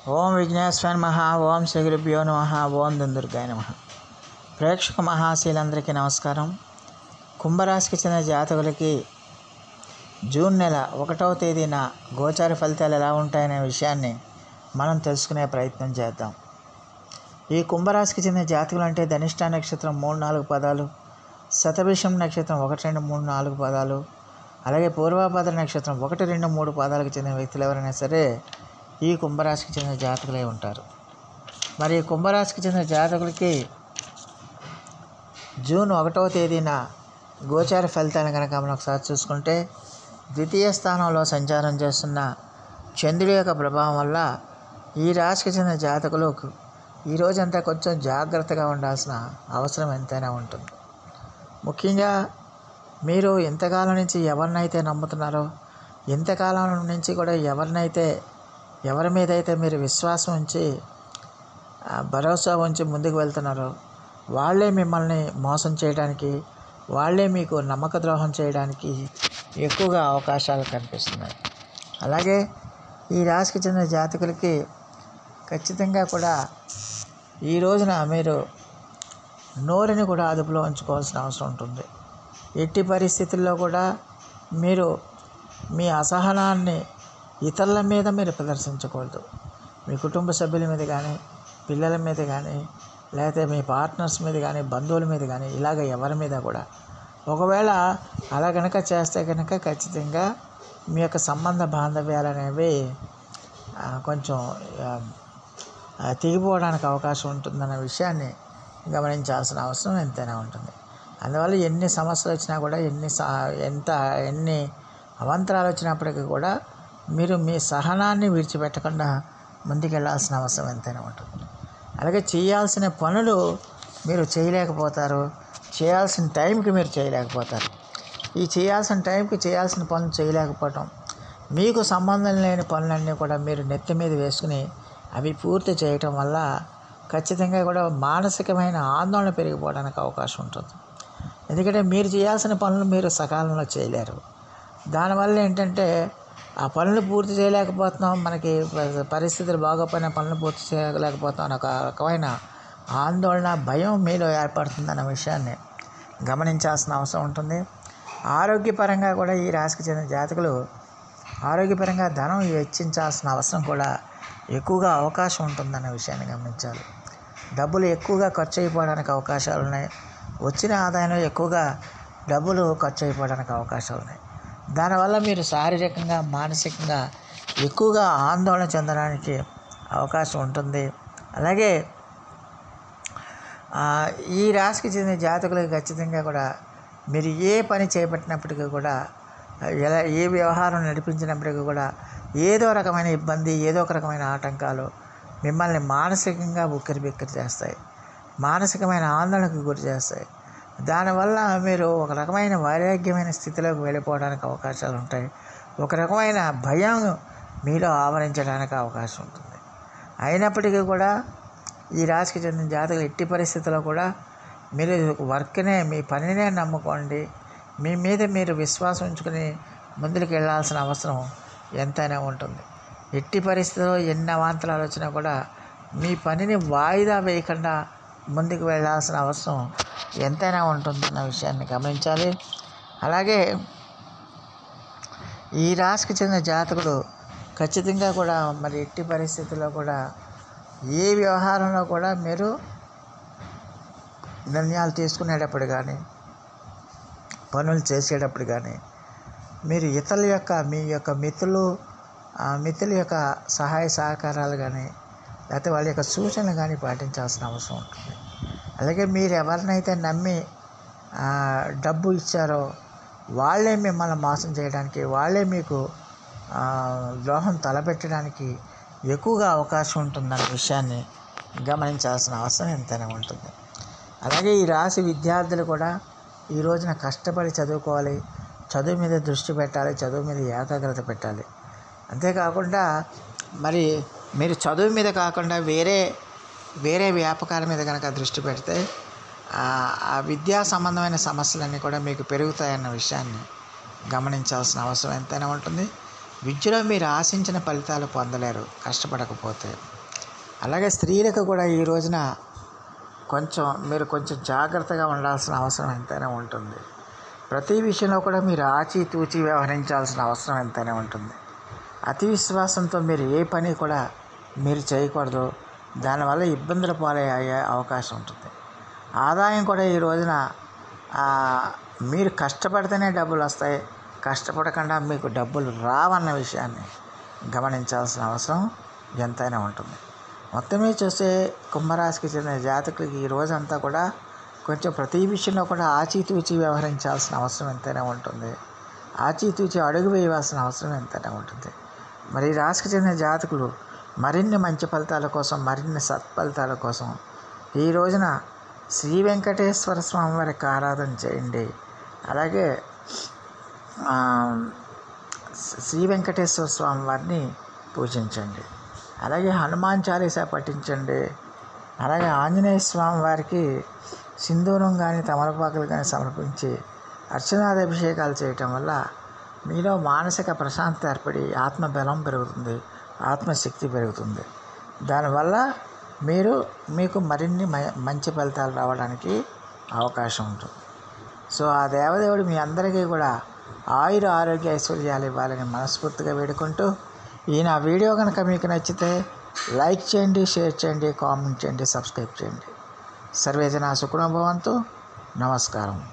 ఓం విఘ్నేశ్వర నమః. ఓం శ్రీ గురుభ్యో నమః. ఓం దుందుర్గాయ నమః. ప్రేక్షక మహాశీలందరికీ నమస్కారం. కుంభరాశికి చెందిన జాతకులకి జూన్ నెల 1వ తేదీన గోచార ఫలితాలు ఎలా ఉంటాయనే విషయాన్ని మనం తెలుసుకునే ప్రయత్నం చేద్దాం. ఈ కుంభరాశికి చెందిన జాతకులు అంటే ధనిష్ట నక్షత్రం 3-4 పదాలు, శతభిషం నక్షత్రం 1-2-3-4 పదాలు, అలాగే పూర్వభద్ర నక్షత్రం 1-2-3 పాదాలకు చెందిన వ్యక్తులు ఎవరైనా సరే ఈ కుంభరాశికి చెందిన జాతకులే ఉంటారు. మరి కుంభరాశికి చెందిన జాతకులకి జూన్ 1వ తేదీన గోచార ఫలితాలను కనుక మనం ఒకసారి చూసుకుంటే, ద్వితీయ స్థానంలో సంచారం చేస్తున్న చంద్రుడి యొక్క ప్రభావం వల్ల ఈ రాశికి చెందిన జాతకులు ఈ రోజంతా కొంచెం జాగ్రత్తగా ఉండాల్సిన అవసరం ఎంతైనా ఉంటుంది. ముఖ్యంగా మీరు ఎంతకాలం నుంచి ఎవరినైతే నమ్ముతున్నారో, ఎంతకాలం నుంచి కూడా ఎవరి మీద అయితే మీరు విశ్వాసం ఉంచి భరోసా ఉంచి ముందుకు వెళ్తున్నారో వాళ్ళే మిమ్మల్ని మోసం చేయడానికి, వాళ్ళే మీకు నమ్మక ద్రోహం చేయడానికి ఎక్కువగా అవకాశాలు కనిపిస్తున్నాయి. అలాగే ఈ రాశికి చెందిన జాతకులకి ఖచ్చితంగా కూడా ఈ రోజున మీరు నోరుని కూడా అదుపులో ఉంచుకోవాల్సిన అవసరం ఉంటుంది. ఎట్టి పరిస్థితుల్లో కూడా మీరు మీ అసహనాన్ని ఇతరుల మీద మీరు ప్రదర్శించకూడదు. మీ కుటుంబ సభ్యుల మీద కానీ, పిల్లల మీద కానీ, లేకపోతే మీ పార్ట్నర్స్ మీద కానీ, బంధువుల మీద కానీ, ఇలాగ ఎవరి మీద కూడా ఒకవేళ అలా కనుక చేస్తే కనుక ఖచ్చితంగా మీ యొక్క సంబంధ బాంధవ్యాలు అనేవి కొంచెం తెగిపోవడానికి అవకాశం ఉంటుందన్న విషయాన్ని గమనించాల్సిన అవసరం ఎంతైనా ఉంటుంది. అందువల్ల ఎన్ని సమస్యలు వచ్చినా కూడా, ఎన్ని అవాంతరాలు వచ్చినప్పటికీ కూడా మీరు మీ సహనాన్ని విడిచిపెట్టకుండా ముందుకెళ్లాల్సిన అవసరం ఎంతైనా ఉంటుంది. అలాగే చేయాల్సిన పనులు మీరు చేయలేకపోతారు, చేయాల్సిన టైంకి మీరు చేయలేకపోతారు. ఈ చేయాల్సిన టైంకి చేయాల్సిన పనులు చేయలేకపోవటం, మీకు సంబంధం లేని పనులన్నీ కూడా మీరు నెత్తి మీద వేసుకుని అవి పూర్తి చేయటం వల్ల ఖచ్చితంగా కూడా మానసికమైన ఆందోళన పెరిగిపోవడానికి అవకాశం ఉంటుంది. ఎందుకంటే మీరు చేయాల్సిన పనులు మీరు సకాలంలో చేయలేరు. దానివల్ల ఏంటంటే ఆ పనులు పూర్తి చేయలేకపోతున్నాం, మనకి పరిస్థితులు బాగోపోయిన పనులు పూర్తి చేయలేకపోతున్నాం అనే ఒక రకమైన ఆందోళన, భయం మీలో ఏర్పడుతుందన్న విషయాన్ని గమనించాల్సిన అవసరం ఉంటుంది. ఆరోగ్యపరంగా కూడా ఈ రాశికి చెందిన జాతకులు ఆరోగ్యపరంగా ధనం వెచ్చించాల్సిన అవసరం కూడా ఎక్కువగా అవకాశం ఉంటుందన్న విషయాన్ని గమనించాలి. డబ్బులు ఎక్కువగా ఖర్చు అయిపోవడానికి అవకాశాలు ఉన్నాయి. వచ్చిన ఆదాయంలో ఎక్కువగా డబ్బులు ఖర్చు అయిపోవడానికి అవకాశాలు ఉన్నాయి. దానివల్ల మీరు శారీరకంగా, మానసికంగా ఎక్కువగా ఆందోళన చెందడానికి అవకాశం ఉంటుంది. అలాగే ఈ రాశికి చెందిన జాతకులకు ఖచ్చితంగా కూడా మీరు ఏ పని చేపట్టినప్పటికీ కూడా, ఏ వ్యవహారం నడిపించినప్పటికీ కూడా ఏదో రకమైన ఇబ్బంది, ఏదో ఒక రకమైన ఆటంకాలు మిమ్మల్ని మానసికంగా ఉక్కిరిబిక్కిరి చేస్తాయి, మానసికమైన ఆందోళనకు గురి చేస్తాయి. దానివల్ల మీరు ఒక రకమైన వైరాగ్యమైన స్థితిలోకి వెళ్ళిపోవడానికి అవకాశాలు ఉంటాయి. ఒక రకమైన భయం మీలో ఆవరించడానికి అవకాశం ఉంటుంది. అయినప్పటికీ కూడా ఈ రాశికి చెందిన జాతకులు ఎట్టి పరిస్థితుల్లో కూడా మీరు మీ పనినే నమ్ముకోండి. మీ మీద మీరు విశ్వాసం ఉంచుకొని ముందుకు వెళ్ళాల్సిన అవసరం ఎంతైనా ఉంటుంది. ఎట్టి పరిస్థితుల్లో ఎన్ని అవాంతరాలు వచ్చినా కూడా మీ పనిని వాయిదా వేయకుండా ముందుకు వెళ్ళాల్సిన అవసరం ఎంతైనా ఉంటుందన్న విషయాన్ని గమనించాలి. అలాగే ఈ రాశికి చెందిన జాతకుడు ఖచ్చితంగా కూడా మరి ఎట్టి పరిస్థితుల్లో కూడా ఏ వ్యవహారంలో కూడా మీరు నిర్ణయాలు తీసుకునేటప్పుడు కానీ, పనులు చేసేటప్పుడు కానీ మీరు మీ యొక్క మిత్రుల యొక్క సహాయ సహకారాలు కానీ, లేకపోతే వాళ్ళ యొక్క సూచనలు కానీ పాటించాల్సిన అవసరం ఉంటుంది. అలాగే మీరు ఎవరినైతే నమ్మి డబ్బు ఇచ్చారో వాళ్ళే మిమ్మల్ని మోసం చేయడానికి, వాళ్ళే మీకు ద్రోహం తలపెట్టడానికి ఎక్కువగా అవకాశం ఉంటుందన్న విషయాన్ని గమనించాల్సిన అవసరం ఎంతైనా ఉంటుంది. అలాగే ఈ రాశి విద్యార్థులు కూడా ఈ రోజున కష్టపడి చదువుకోవాలి, చదువు మీద దృష్టి పెట్టాలి, చదువు మీద ఏకాగ్రత పెట్టాలి. అంతేకాకుండా మరి మీరు చదువు మీద కాకుండా వేరే వ్యాపకాల మీద కనుక దృష్టి పెడితే ఆ విద్యా సంబంధమైన సమస్యలన్నీ కూడా మీకు పెరుగుతాయన్న విషయాన్ని గమనించాల్సిన అవసరం ఎంతైనా ఉంటుంది. విద్యలో మీరు ఆశించిన ఫలితాలు పొందలేరు కష్టపడకపోతే. అలాగే స్త్రీలకు కూడా ఈ రోజున మీరు కొంచెం జాగ్రత్తగా ఉండాల్సిన అవసరం ఎంతైనా ఉంటుంది. ప్రతి విషయంలో కూడా మీరు ఆచితూచి వ్యవహరించాల్సిన అవసరం ఎంతైనా ఉంటుంది. అతి విశ్వాసంతో మీరు ఏ పని కూడా మీరు చేయకూడదు. దానివల్ల ఇబ్బందుల పాలయ్యే అవకాశం ఉంటుంది. ఆదాయం కూడా ఈ రోజున మీరు కష్టపడితేనే డబ్బులు వస్తాయి, కష్టపడకుండా మీకు డబ్బులు రావన్న విషయాన్ని గమనించాల్సిన అవసరం ఎంతైనా ఉంటుంది. మొత్తం మీద చూస్తే కుంభరాశికి చెందిన జాతకులకి ఈ రోజంతా కూడా కొంచెం ప్రతి విషయంలో కూడా ఆచితూచి వ్యవహరించాల్సిన అవసరం ఎంతైనా ఉంటుంది. ఆచితూచి అడుగు వేయవలసిన అవసరం ఎంతైనా ఉంటుంది. మరి ఈ రాశికి చెందిన జాతకులు మరిన్ని మంచి ఫలితాల కోసం, మరిన్ని సత్ఫలితాల కోసం ఈ రోజున శ్రీ వెంకటేశ్వర స్వామి వారికి ఆరాధన చేయండి. అలాగే శ్రీ వెంకటేశ్వర స్వామి వారిని పూజించండి. అలాగే హనుమాన్ చాలీసా పఠించండి. అలాగే ఆంజనేయ స్వామి వారికి సింధూరం కానీ తమలపాకులు కానీ సమర్పించి అర్చనాభిషేకాలు చేయటం వల్ల మీలో మానసిక ప్రశాంతత ఏర్పడి ఆత్మబలం పెరుగుతుంది, ఆత్మశక్తి పెరుగుతుంది. దానివల్ల మీకు మరిన్ని మంచి ఫలితాలు రావడానికి అవకాశం ఉంటుంది. సో ఆ దేవదేవుడు మీ అందరికీ కూడా ఆయుర ఆరోగ్య ఐశ్వర్యాలు ఇవ్వాలని మనస్ఫూర్తిగా వేడుకుంటూ, నా వీడియో కనుక మీకు నచ్చితే లైక్ చేయండి, షేర్ చేయండి, కామెంట్ చేయండి, సబ్స్క్రైబ్ చేయండి. సర్వేజన సుఖినో భవంతు. నమస్కారం.